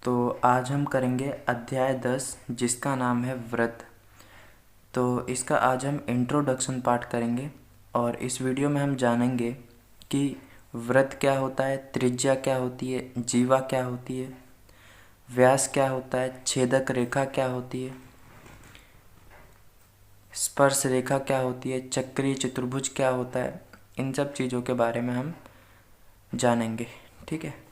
तो आज हम करेंगे अध्याय 10 जिसका नाम है व्रत। तो इसका आज हम इंट्रोडक्शन पार्ट करेंगे और इस वीडियो में हम जानेंगे कि व्रत क्या होता है, त्रिज्या क्या होती है, जीवा क्या होती है, व्यास क्या होता है, छेदक रेखा क्या होती है, स्पर्श रेखा क्या होती है, चक्रीय चतुर्भुज क्या होता है। इन सब चीज़ों के बारे में हम जानेंगे। ठीक है,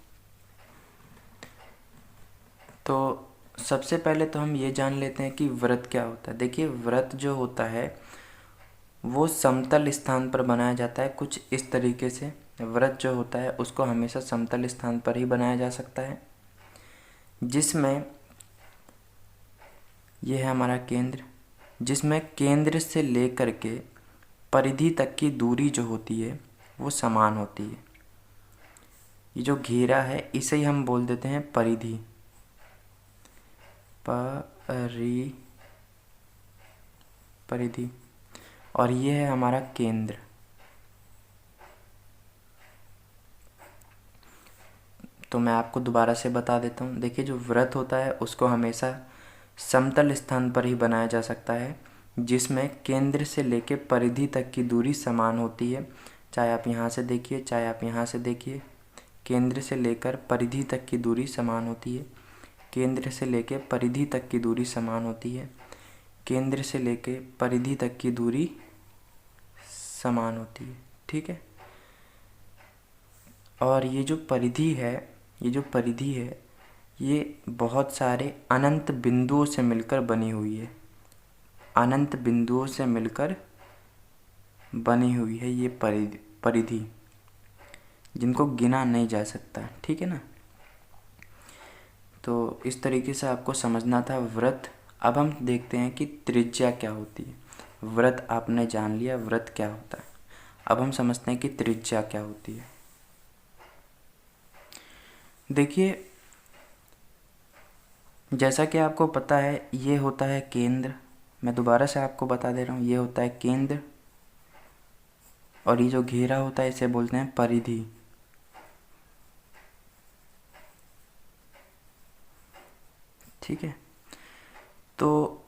तो सबसे पहले तो हम ये जान लेते हैं कि व्रत क्या होता है। देखिए, व्रत जो होता है वो समतल स्थान पर बनाया जाता है। कुछ इस तरीके से व्रत जो होता है उसको हमेशा समतल स्थान पर ही बनाया जा सकता है, जिसमें यह है हमारा केंद्र, जिसमें केंद्र से लेकर के परिधि तक की दूरी जो होती है वो समान होती है। ये जो घेरा है इसे ही हम बोल देते हैं परिधि। परिधि। और ये है हमारा केंद्र। तो मैं आपको दोबारा से बता देता हूँ। देखिए, जो व्रत होता है उसको हमेशा समतल स्थान पर ही बनाया जा सकता है, जिसमें केंद्र से लेकर परिधि तक की दूरी समान होती है। चाहे आप यहाँ से देखिए, चाहे आप यहाँ से देखिए, केंद्र से लेकर परिधि तक की दूरी समान होती है। केंद्र से लेकर परिधि तक की दूरी समान होती है। केंद्र से लेकर परिधि तक की दूरी समान होती है। ठीक है, और ये जो परिधि है ये बहुत सारे अनंत बिंदुओं से मिलकर बनी हुई है। अनंत बिंदुओं से मिलकर बनी हुई है ये परिधि, जिनको गिना नहीं जा सकता। ठीक है ना। तो इस तरीके से आपको समझना था व्रत। अब हम देखते हैं कि त्रिज्या क्या होती है। व्रत आपने जान लिया, व्रत क्या होता है। अब हम समझते हैं कि त्रिज्या क्या होती है। देखिए, जैसा कि आपको पता है ये होता है केंद्र। मैं दोबारा से आपको बता दे रहा हूँ, ये होता है केंद्र, और ये जो घेरा होता है इसे बोलते हैं परिधि। ठीक है, तो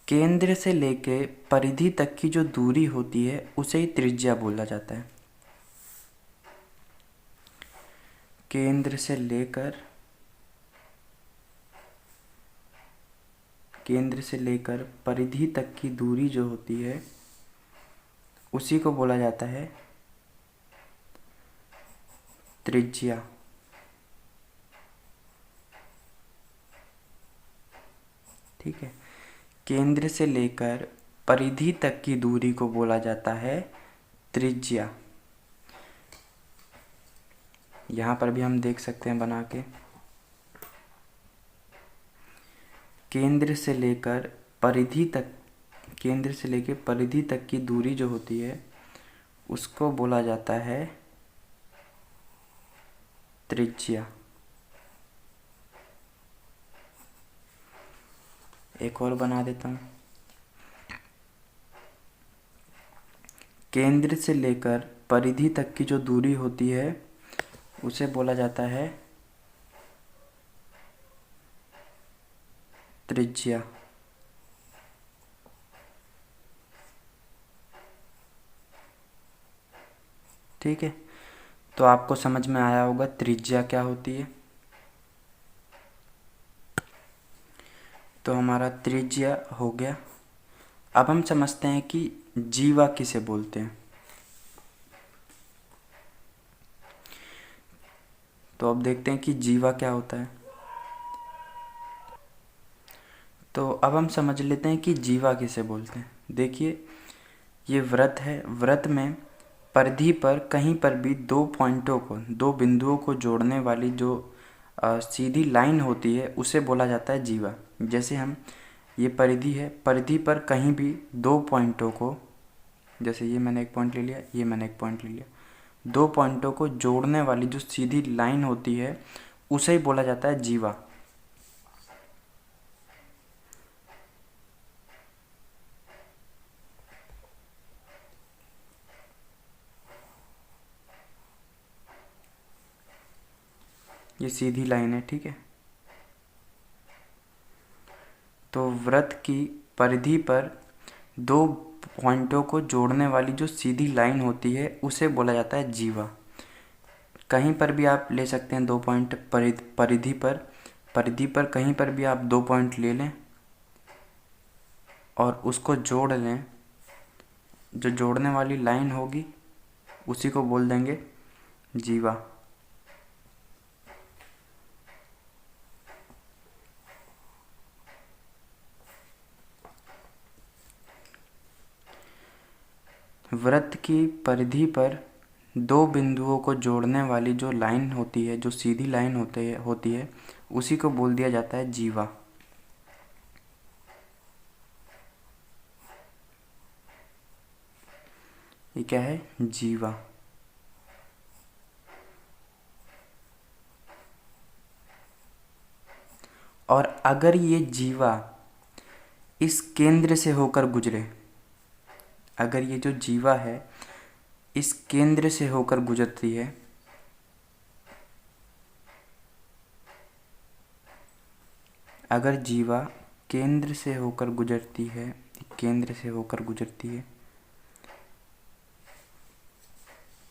केंद्र से लेके परिधि तक की जो दूरी होती है उसे ही त्रिज्या बोला जाता है। केंद्र से लेकर परिधि तक की दूरी जो होती है उसी को बोला जाता है त्रिज्या। ठीक है, केंद्र से लेकर परिधि तक की दूरी को बोला जाता है त्रिज्या। यहाँ पर भी हम देख सकते हैं बना के, केंद्र से लेकर परिधि तक की दूरी जो होती है उसको बोला जाता है त्रिज्या। एक और बना देता हूँ। केंद्र से लेकर परिधि तक की जो दूरी होती है उसे बोला जाता है त्रिज्या। ठीक है, तो आपको समझ में आया होगा त्रिज्या क्या होती है। तो हमारा त्रिज्या हो गया। अब हम समझते हैं कि जीवा किसे बोलते हैं। तो अब देखते हैं कि जीवा क्या होता है। तो अब हम समझ लेते हैं कि जीवा किसे बोलते हैं। देखिए, ये व्रत है। व्रत में परिधि पर कहीं पर भी दो बिंदुओं को जोड़ने वाली जो सीधी लाइन होती है उसे बोला जाता है जीवा। जैसे हम, ये परिधि है, परिधि पर कहीं भी दो पॉइंटों को, जैसे ये मैंने एक पॉइंट ले लिया, ये मैंने एक पॉइंट ले लिया, दो पॉइंटों को जोड़ने वाली जो सीधी लाइन होती है उसे ही बोला जाता है जीवा। ये सीधी लाइन है। ठीक है, तो वृत्त की परिधि पर दो पॉइंटों को जोड़ने वाली जो सीधी लाइन होती है उसे बोला जाता है जीवा। कहीं पर भी आप ले सकते हैं 2 पॉइंट परिधि पर कहीं पर भी आप 2 पॉइंट ले लें और उसको जोड़ लें। जो जोड़ने वाली लाइन होगी उसी को बोल देंगे जीवा। वृत्त की परिधि पर दो बिंदुओं को जोड़ने वाली जो लाइन होती है, जो सीधी लाइन होती है उसी को बोल दिया जाता है जीवा। ये क्या है? जीवा। और अगर ये जीवा इस केंद्र से होकर गुजरे, अगर ये जो जीवा है इस केंद्र से होकर गुजरती है, अगर जीवा केंद्र से होकर गुजरती है, केंद्र से होकर गुजरती है,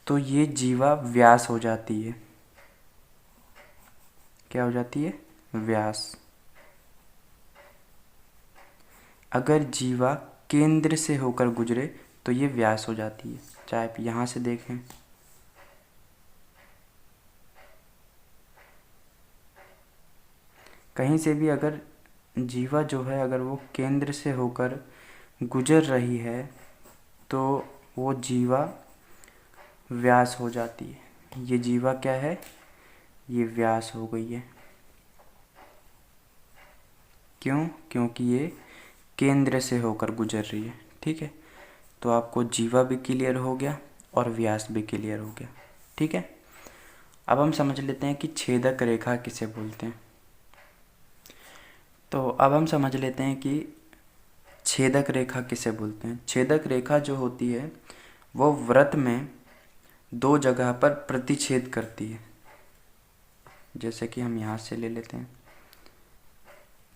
तो ये जीवा व्यास हो जाती है। क्या हो जाती है? व्यास। अगर जीवा केंद्र से होकर गुजरे तो ये व्यास हो जाती है। चाहे आप यहाँ से देखें, कहीं से भी अगर जीवा जो है अगर वो केंद्र से होकर गुजर रही है तो वो जीवा व्यास हो जाती है। ये जीवा क्या है? ये व्यास हो गई है। क्यों? क्योंकि ये केंद्र से होकर गुजर रही है। ठीक है, तो आपको जीवा भी क्लियर हो गया और व्यास भी क्लियर हो गया। ठीक है, अब हम समझ लेते हैं कि छेदक रेखा किसे बोलते हैं। तो अब हम समझ लेते हैं कि छेदक रेखा किसे बोलते हैं। छेदक रेखा जो होती है वो वृत्त में दो जगह पर प्रतिच्छेद करती है। जैसे कि हम यहाँ से ले लेते हैं,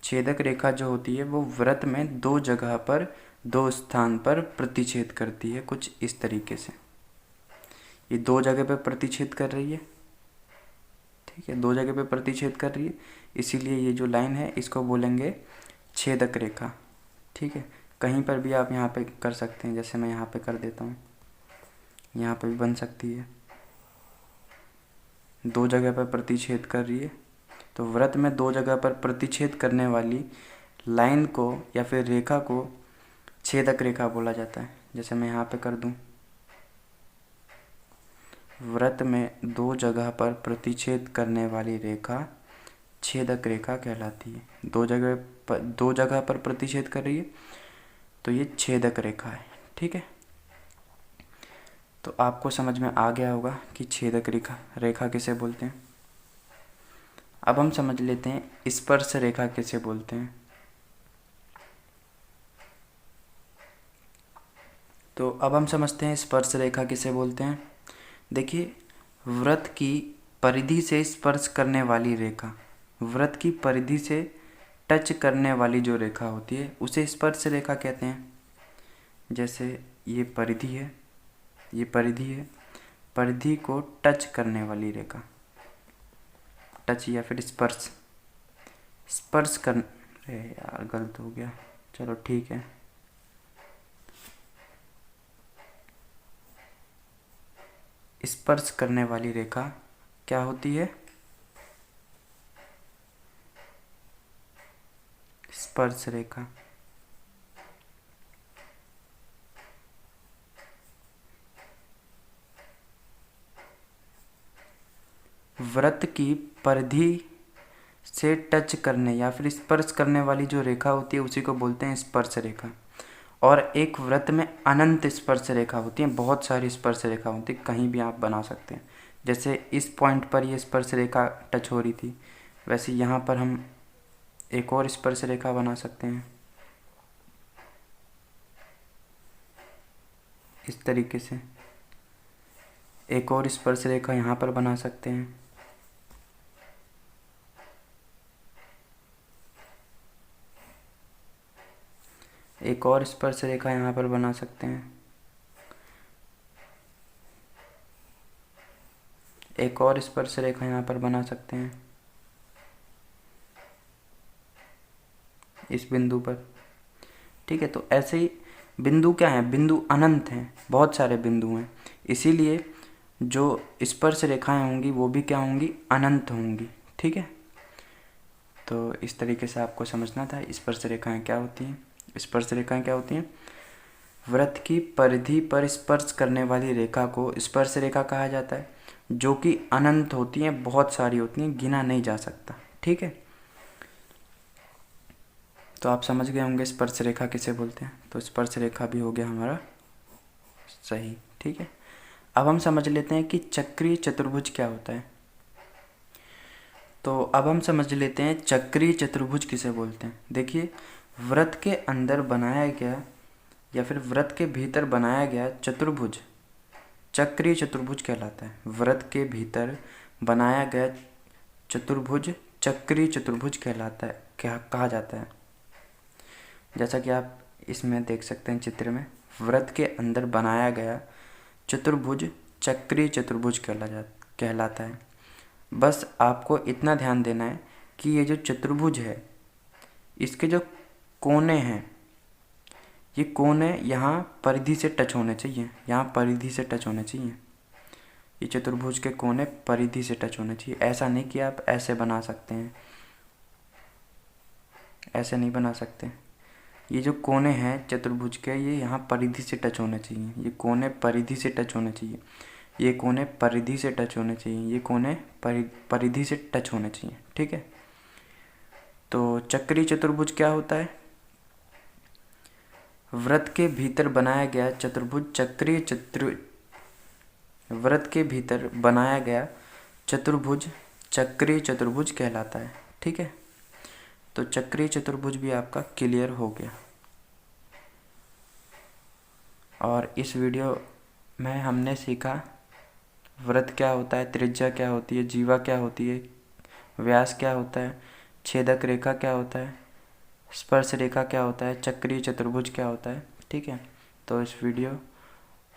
छेदक रेखा जो होती है वो वृत्त में दो जगह पर, दो स्थान पर प्रतिच्छेद करती है कुछ इस तरीके से। ये दो जगह पर प्रतिच्छेद कर रही है। ठीक है, दो जगह पे प्रतिच्छेद कर रही है, इसीलिए ये जो लाइन है इसको बोलेंगे छेदक रेखा। ठीक है, कहीं पर भी आप यहाँ पे कर सकते हैं, जैसे मैं यहाँ पे कर देता हूँ, यहाँ पे भी बन सकती है। दो जगह पर प्रतिच्छेद कर रही है, तो वृत्त में दो जगह पर प्रतिच्छेद करने वाली लाइन को या फिर रेखा को छेदक रेखा बोला जाता है। जैसे मैं यहाँ पे कर दूँ, वृत्त में दो जगह पर प्रतिच्छेद करने वाली रेखा छेदक रेखा कहलाती है। दो जगह पर प्रतिच्छेद कर रही है तो ये छेदक रेखा है। ठीक है, तो आपको समझ में आ गया होगा कि छेदक रेखा किसे बोलते हैं। अब हम समझ लेते हैं स्पर्श रेखा किसे बोलते हैं। तो अब हम समझते हैं स्पर्श रेखा किसे बोलते हैं। देखिए, वृत्त की परिधि से स्पर्श करने वाली रेखा, वृत्त की परिधि से टच करने वाली जो रेखा होती है उसे स्पर्श रेखा कहते हैं। जैसे ये परिधि है, ये परिधि है, परिधि को टच करने वाली रेखा, टच या फिर स्पर्श, स्पर्श कर, अरे यार गलत हो गया, चलो ठीक है। स्पर्श करने वाली रेखा क्या होती है? स्पर्श रेखा। वृत्त की परिधि से टच करने या फिर स्पर्श करने वाली जो रेखा होती है उसी को बोलते हैं स्पर्श रेखा। और एक वृत्त में अनंत स्पर्श रेखा होती है, बहुत सारी स्पर्श रेखा होती है, कहीं भी आप बना सकते हैं। जैसे इस पॉइंट पर ये स्पर्श रेखा टच हो रही थी, वैसे यहाँ पर हम एक और स्पर्श रेखा बना सकते हैं इस तरीके से। एक और स्पर्श रेखा यहाँ पर बना सकते हैं। एक और स्पर्श रेखा यहाँ पर बना सकते हैं, एक और स्पर्श रेखा यहाँ पर बना सकते हैं इस बिंदु पर। ठीक है, तो ऐसे ही बिंदु क्या हैं, बिंदु अनंत हैं, बहुत सारे बिंदु हैं, इसीलिए जो स्पर्श रेखाएं होंगी वो भी क्या होंगी, अनंत होंगी। ठीक है, तो इस तरीके से आपको समझना था स्पर्श रेखाएं क्या होती हैं। स्पर्श रेखाएं क्या होती हैं, वृत्त की परिधि पर स्पर्श करने वाली रेखा को स्पर्श रेखा कहा जाता है, जो कि अनंत होती हैं, बहुत सारी होती हैं, गिना नहीं जा सकता। ठीक है, तो आप समझ गए होंगे स्पर्श रेखा किसे बोलते हैं, तो स्पर्श रेखा भी हो गया हमारा सही। ठीक है, अब हम समझ लेते हैं कि चक्रीय चतुर्भुज क्या होता है। तो अब हम समझ लेते हैं चक्रीय चतुर्भुज किसे बोलते हैं। देखिए, वृत्त के अंदर बनाया गया या फिर वृत्त के भीतर बनाया गया चतुर्भुज चक्रीय चतुर्भुज कहलाता है। वृत्त के भीतर बनाया गया चतुर्भुज चक्रीय चतुर्भुज कहलाता है, क्या कहा जाता है। जैसा कि आप इसमें देख सकते हैं चित्र में, वृत्त के अंदर बनाया गया चतुर्भुज चक्रीय चतुर्भुज कहलाता है। बस आपको इतना ध्यान देना है कि ये जो चतुर्भुज है, इसके जो कोने हैं, ये कोने यहाँ परिधि से टच होने चाहिए, यहाँ परिधि से टच होने चाहिए। ये चतुर्भुज के कोने परिधि से टच होने चाहिए। ऐसा नहीं कि आप ऐसे बना सकते हैं, ऐसे नहीं बना सकते। ये जो कोने हैं चतुर्भुज के, ये यहाँ परिधि से टच होने चाहिए, ये कोने परिधि से टच होने चाहिए, ये कोने परिधि से टच होने चाहिए, ये कोने परिधि से टच होने चाहिए। ठीक है, तो चक्रीय चतुर्भुज क्या होता है, वृत्त के भीतर बनाया गया चतुर्भुज वृत्त के भीतर बनाया गया चतुर्भुज चक्रीय चतुर्भुज कहलाता है। ठीक है, तो चक्रीय चतुर्भुज भी आपका क्लियर हो गया। और इस वीडियो में हमने सीखा वृत्त क्या होता है, त्रिज्या क्या होती है, जीवा क्या होती है, व्यास क्या होता है, छेदक रेखा क्या होता है, स्पर्श रेखा क्या होता है, चक्रीय चतुर्भुज क्या होता है। ठीक है, तो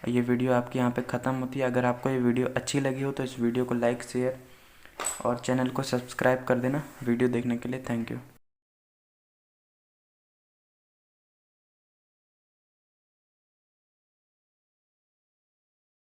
ये वीडियो आपकी यहाँ पे ख़त्म होती है। अगर आपको ये वीडियो अच्छी लगी हो तो इस वीडियो को लाइक शेयर और चैनल को सब्सक्राइब कर देना। वीडियो देखने के लिए थैंक यू।